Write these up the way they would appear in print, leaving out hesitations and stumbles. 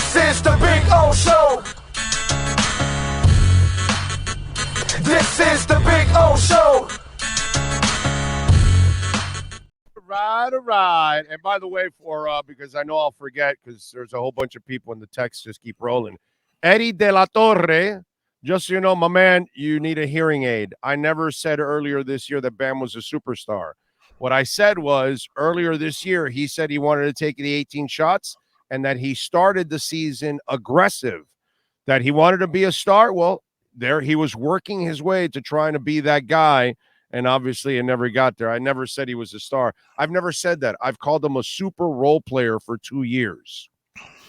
This is the Big O Show. This is the Big O Show. All right. And by the way, because I know I'll forget because there's a whole bunch of people in the text just keep rolling. Eddie De La Torre, just so you know, my man, you need a hearing aid. I never said earlier this year that Bam was a superstar. What I said was earlier this year, he said he wanted to take the 18 shots and that he started the season aggressive, that he wanted to be a star. Well, there he was working his way to trying to be that guy. And obviously, it never got there. I never said he was a star. I've never said that. I've called him a super role player for 2 years.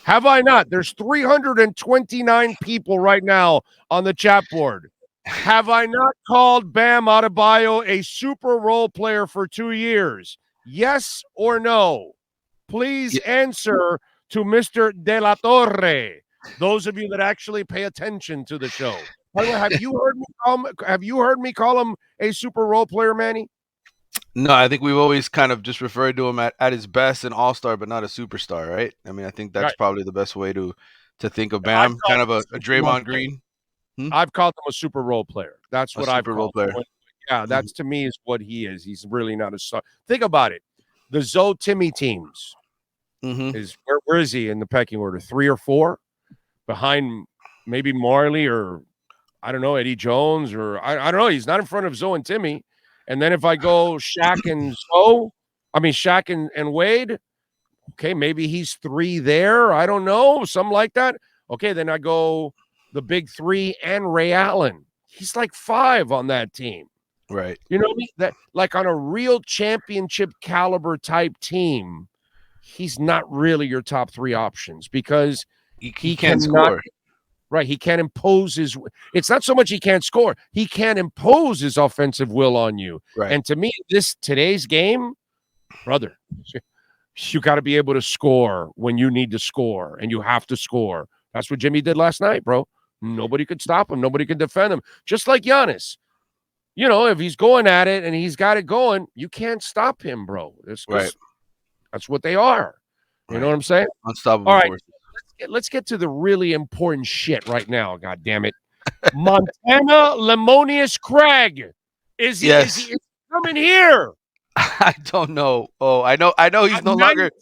Have I not? There's 329 people right now on the chat board. Have I not called Bam Adebayo a super role player for 2 years? Yes or no? Please answer to Mr. De La Torre. Those of you that actually pay attention to the show. By the way, have you heard me call him a super role player, Manny? No, I think we've always kind of just referred to him at his best, an all-star, but not a superstar, right? I mean, I think that's probably the best way to think of Bam, kind of a Draymond Green. I've called him a super role player. That's what I've called him. Yeah, that's to me is what he is. He's really not a star. Think about it. The Zoe Timmy teams is where is he in the pecking order? 3 or 4 behind maybe Marley or I don't know, Eddie Jones or I don't know. He's not in front of Zoe and Timmy. And then if I go Shaq and Wade, okay, maybe he's 3 there. I don't know, something like that. Okay, then I go the big 3 and Ray Allen. He's like 5 on that team. Right. You know what I mean? That like on a real championship caliber type team, he's not really your top 3 options because he can't score. Right, he can't impose his – it's not so much he can't score. He can't impose his offensive will on you. Right. And to me, today's game, brother, you got to be able to score when you need to score, and you have to score. That's what Jimmy did last night, bro. Nobody could stop him. Nobody could defend him. Just like Giannis. You know, if he's going at it and he's got it going, you can't stop him, bro. Right. That's what they are. You know what I'm saying? Unstoppable All right. force. Let's get to the really important shit right now. God damn it, Montana Lemonious Craig, is he coming here? I don't know. Oh, I know. He's no longer.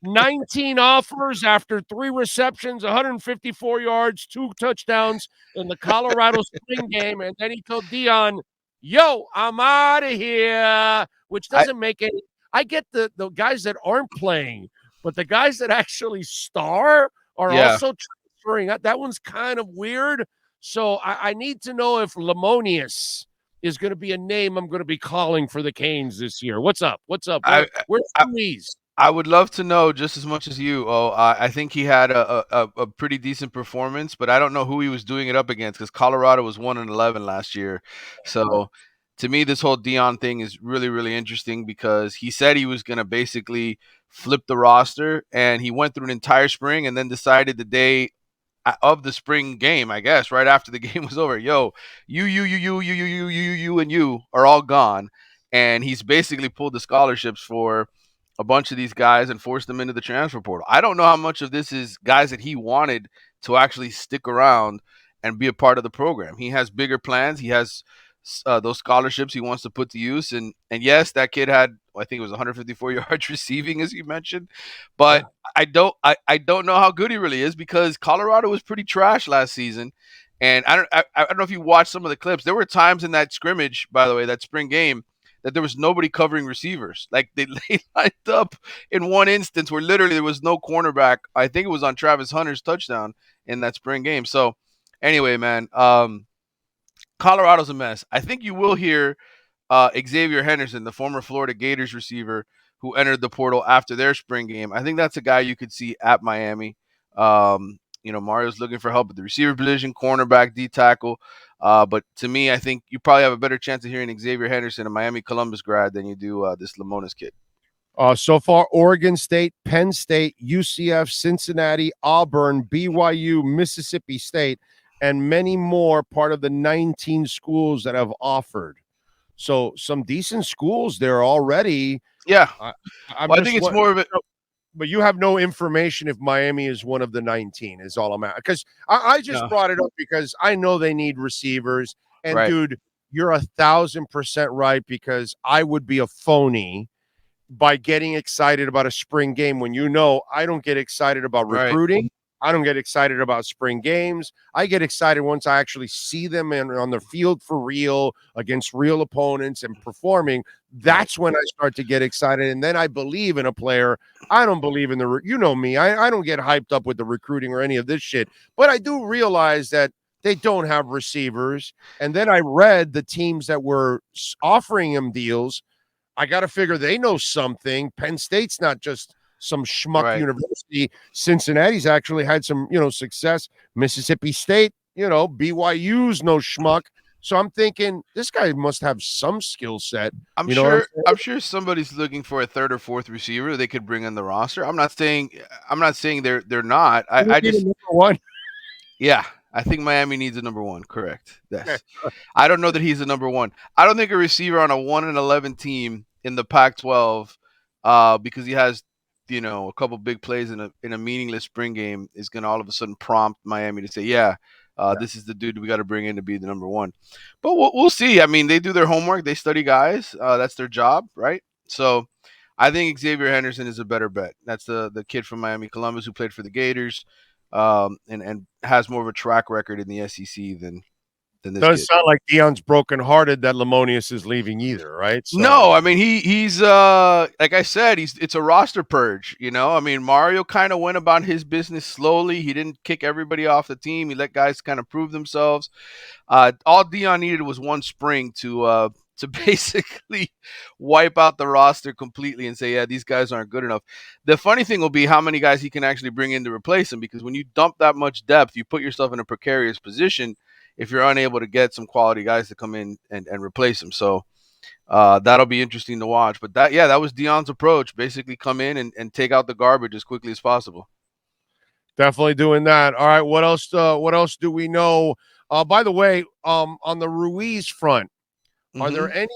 19 offers after 3 receptions, 154 yards, 2 touchdowns in the Colorado spring game, and then he told Dion, "Yo, I'm out of here," which doesn't make any. I get the guys that aren't playing. But the guys that actually star are also transferring. That one's kind of weird. So I need to know if Lemonious is going to be a name I'm going to be calling for the Canes this year. What's up? Where's Louise? I would love to know just as much as you. I think he had a pretty decent performance, but I don't know who he was doing it up against because Colorado was 1-11 last year. So to me, this whole Dion thing is really, really interesting because he said he was going to basically flip the roster, and he went through an entire spring and then decided the day of the spring game, I guess, right after the game was over, yo, you, and you are all gone. And he's basically pulled the scholarships for a bunch of these guys and forced them into the transfer portal. I don't know how much of this is guys that he wanted to actually stick around and be a part of the program. He has bigger plans. He has those scholarships he wants to put to use. And yes, that kid had, I think it was 154 yards receiving, as you mentioned. But I don't know how good he really is because Colorado was pretty trash last season. And I don't know if you watched some of the clips. There were times in that scrimmage, by the way, that spring game, that there was nobody covering receivers. Like they lined up in one instance where literally there was no cornerback. I think it was on Travis Hunter's touchdown in that spring game. So anyway, man, Colorado's a mess. I think you will hear Xavier Henderson, the former Florida Gators receiver who entered the portal after their spring game. I think that's a guy you could see at Miami. Mario's looking for help at the receiver position, cornerback, D-tackle. But to me, I think you probably have a better chance of hearing Xavier Henderson, a Miami Columbus grad, than you do this Lemonious kid. So far, Oregon State, Penn State, UCF, Cincinnati, Auburn, BYU, Mississippi State, and many more part of the 19 schools that have offered. So some decent schools there already. Yeah. I think it's more of it. but you have no information if Miami is one of the 19 is all I'm at. Because I just No. brought it up because I know they need receivers. And Right. dude, you're 1,000% right, because I would be a phony by getting excited about a spring game when I don't get excited about Right. recruiting. I don't get excited about spring games. I get excited once I actually see them on the field for real against real opponents and performing. That's when I start to get excited. And then I believe in a player. I don't believe in you know me. I don't get hyped up with the recruiting or any of this shit. But I do realize that they don't have receivers. And then I read the teams that were offering him deals. I got to figure they know something. Penn State's not just some schmuck Right. university. Cincinnati's actually had some, success. Mississippi State, BYU's no schmuck. So I'm thinking this guy must have some skill set. I'm You know what I'm sure. saying? I'm sure somebody's looking for a third or fourth receiver they could bring on the roster. I'm not saying. I'm not saying they're not. I Maybe the just. number one. Yeah. I think Miami needs a number one. Correct. Yes. I don't know that he's a number one. I don't think a receiver on a 1-11 team in the Pac-12, because he has, a couple big plays in a meaningless spring game, is going to all of a sudden prompt Miami to say, this is the dude we got to bring in to be the number one. But we'll see. I mean, they do their homework. They study guys. That's their job, right? So I think Xavier Henderson is a better bet. That's the kid from Miami Columbus who played for the Gators, and has more of a track record in the SEC than this Does kid. sound like Deion's brokenhearted that Lemonius is leaving either, right? So, No, I mean he's like I said, it's a roster purge, I mean, Mario kind of went about his business slowly. He didn't kick everybody off the team. He let guys kind of prove themselves. All Deion needed was one spring to basically wipe out the roster completely and say, yeah, these guys aren't good enough. The funny thing will be how many guys he can actually bring in to replace them, because when you dump that much depth, you put yourself in a precarious position if you're unable to get some quality guys to come in and replace them. So that'll be interesting to watch. But that was Deion's approach. Basically come in and take out the garbage as quickly as possible. definitely doing that. All right, what else? What else do we know? By the way, on the Ruiz front, are there any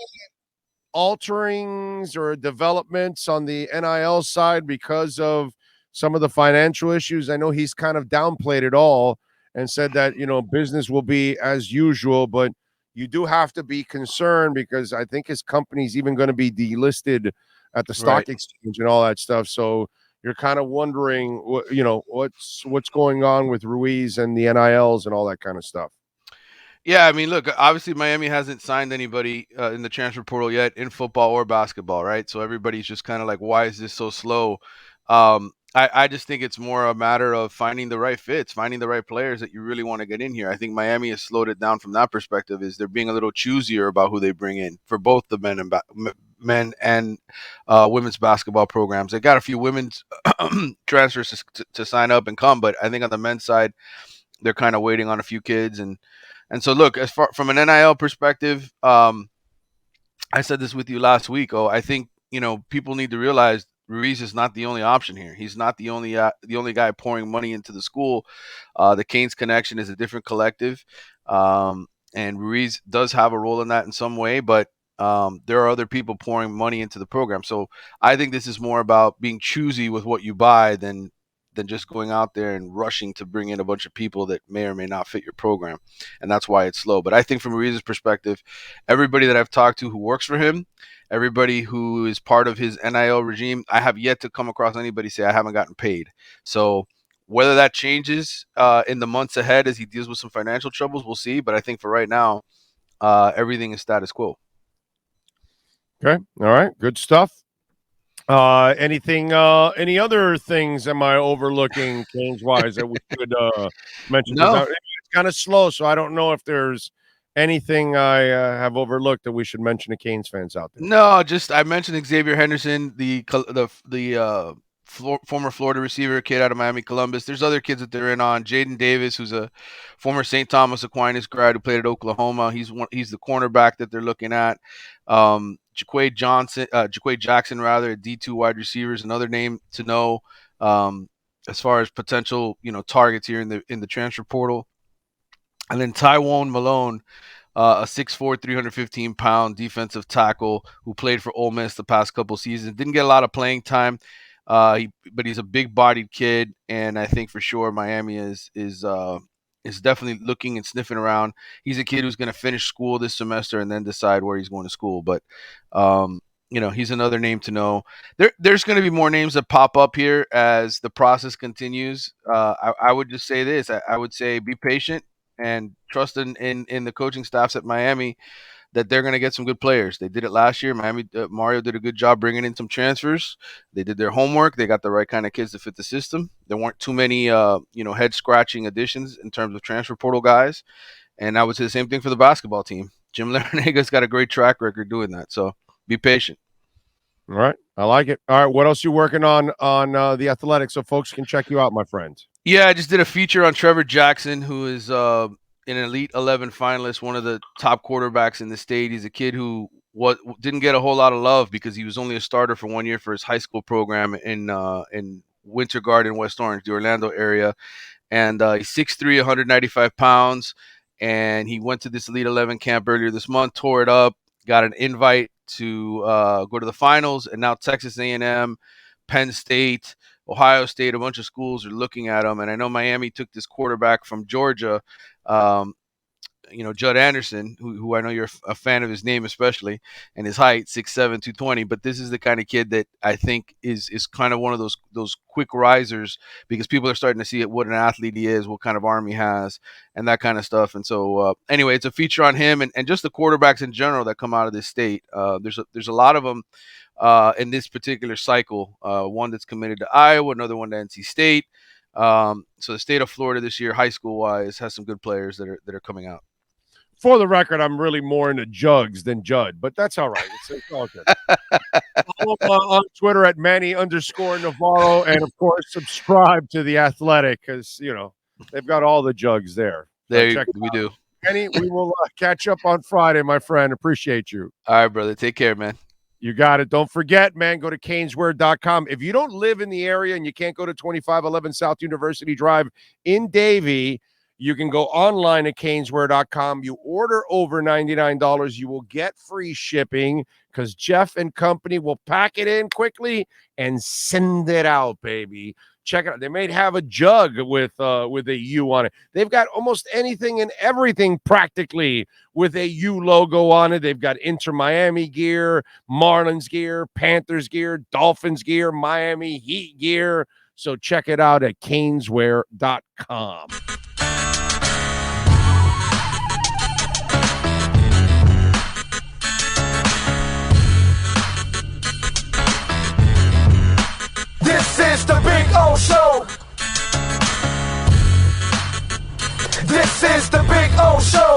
alterings or developments on the NIL side because of some of the financial issues? I know he's kind of downplayed it all and said that, business will be as usual, but you do have to be concerned because I think his company's even going to be delisted at the stock exchange and all that stuff. So you're kind of wondering what's going on with Ruiz and the NILs and all that kind of stuff. Yeah, I mean, look, obviously Miami hasn't signed anybody in the transfer portal yet in football or basketball, right? So everybody's just kind of like, why is this so slow? I just think it's more a matter of finding the right fits, finding the right players that you really want to get in here. I think Miami has slowed it down from that perspective. Is they're being a little choosier about who they bring in for both the men and women's basketball programs. They got a few women's transfers to sign up and come, but I think on the men's side, they're kind of waiting on a few kids. And so, look, as far from an NIL perspective, I said this with you last week. I think people need to realize Ruiz is not the only option here. He's not the only guy pouring money into the school. The Canes Connection is a different collective, and Ruiz does have a role in that in some way, but there are other people pouring money into the program. So I think this is more about being choosy with what you buy than just going out there and rushing to bring in a bunch of people that may or may not fit your program. And that's why it's slow. But I think from Ruiz's perspective, everybody that I've talked to who works for him, everybody who is part of his NIL regime, I have yet to come across anybody say I haven't gotten paid. So whether that changes in the months ahead as he deals with some financial troubles, we'll see. But I think for right now, everything is status quo. Okay. All right. Good stuff. Any other things am I overlooking Canes wise that we could mention? No. It's kind of slow, so I don't know if there's anything I have overlooked that we should mention to Canes fans out there. No, just I mentioned Xavier Henderson, the former Florida receiver kid out of Miami Columbus. There's other kids that they're in on. Jaden Davis, who's a former St. Thomas Aquinas grad who played at Oklahoma. He's the cornerback that they're looking at. Jaquay Jackson, rather, a D2 wide receiver, is another name to know as far as potential targets here in the transfer portal. And then Tywone Malone, a 6'4", 315-pound defensive tackle who played for Ole Miss the past couple seasons. Didn't get a lot of playing time But he's a big-bodied kid, and I think for sure Miami is definitely looking and sniffing around. He's a kid who's going to finish school this semester and then decide where he's going to school. But he's another name to know. There's going to be more names that pop up here as the process continues. I would just say this: I would say be patient and trust in the coaching staffs at Miami that they're going to get some good players. They did it last year. Mario did a good job bringing in some transfers. They did their homework. They got the right kind of kids to fit the system. There weren't too many, head-scratching additions in terms of transfer portal guys. And I would say the same thing for the basketball team. Jim Larenega's got a great track record doing that. So be patient. All right. I like it. All right. What else you working on the Athletic so folks can check you out, my friends? Yeah, I just did a feature on Trevor Jackson, who is an Elite 11 finalist, one of the top quarterbacks in the state. He's a kid who didn't get a whole lot of love because he was only a starter for 1 year for his high school program in Winter Garden, West Orange, the Orlando area. And he's 6'3", 195 pounds. And he went to this Elite 11 camp earlier this month, tore it up, got an invite to go to the finals. And now Texas A&M, Penn State, Ohio State, a bunch of schools are looking at him. And I know Miami took this quarterback from Georgia, Judd Anderson, who I know you're a fan of his name especially, and his height, 6'7", 220. But this is the kind of kid that I think is kind of one of those quick risers because people are starting to see what an athlete he is, what kind of arm he has, and that kind of stuff. And so anyway, it's a feature on him and just the quarterbacks in general that come out of this state. There's a lot of them in this particular cycle. One that's committed to Iowa, another one to NC State. So the state of Florida this year, high school wise, has some good players that are coming out. For the record, I'm really more into Jugs than Judd, but that's all right. It's all good. Follow on Twitter at Manny_Navarro, and of course, subscribe to The Athletic because they've got all the Jugs there. We do. Manny, we will catch up on Friday, my friend. Appreciate you. All right, brother. Take care, man. You got it. Don't forget, man, go to caneswear.com. If you don't live in the area and you can't go to 2511 South University Drive in Davie, you can go online at caneswear.com. You order over $99, you will get free shipping because Jeff and company will pack it in quickly and send it out, baby. Check it out. They may have a jug with a U on it. They've got almost anything and everything practically with a U logo on it. They've got InterMiami gear, Marlins gear, Panthers gear, Dolphins gear, Miami Heat gear. So check it out at caneswear.com. This is the Big O Show. This is the Big O Show.